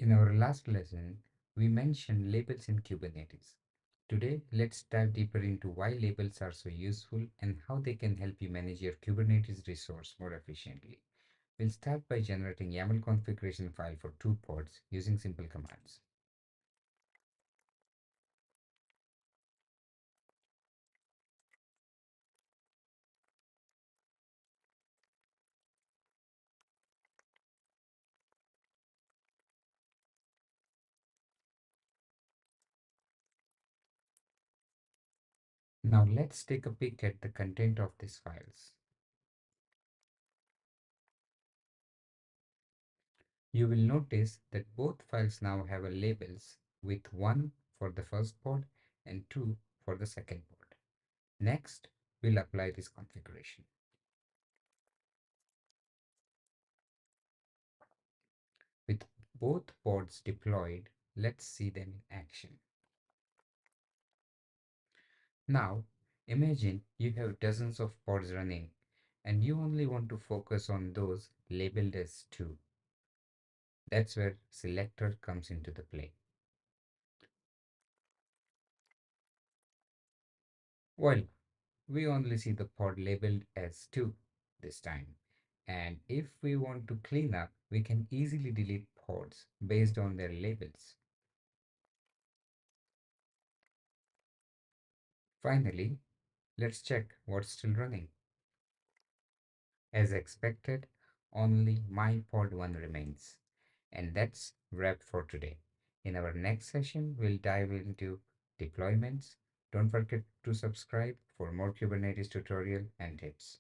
In our last lesson, we mentioned labels in Kubernetes. Today, let's dive deeper into why labels are so useful and how they can help you manage your Kubernetes resource more efficiently. We'll start by generating YAML configuration file for two pods using simple commands. Now let's take a peek at the content of these files. You will notice that both files now have a labels with one for the first pod and two for the second pod. Next, we'll apply this configuration. With both pods deployed, let's see them in action. Now, imagine you have dozens of pods running and you only want to focus on those labeled as 2. That's where selector comes into the play. Well, we only see the pod labeled as 2 this time. And if we want to clean up, we can easily delete pods based on their labels. Finally, let's check what's still running. As expected, only my pod 1 remains. And that's wrap for today. In our next session, we'll dive into deployments. Don't forget to subscribe for more Kubernetes tutorial and tips.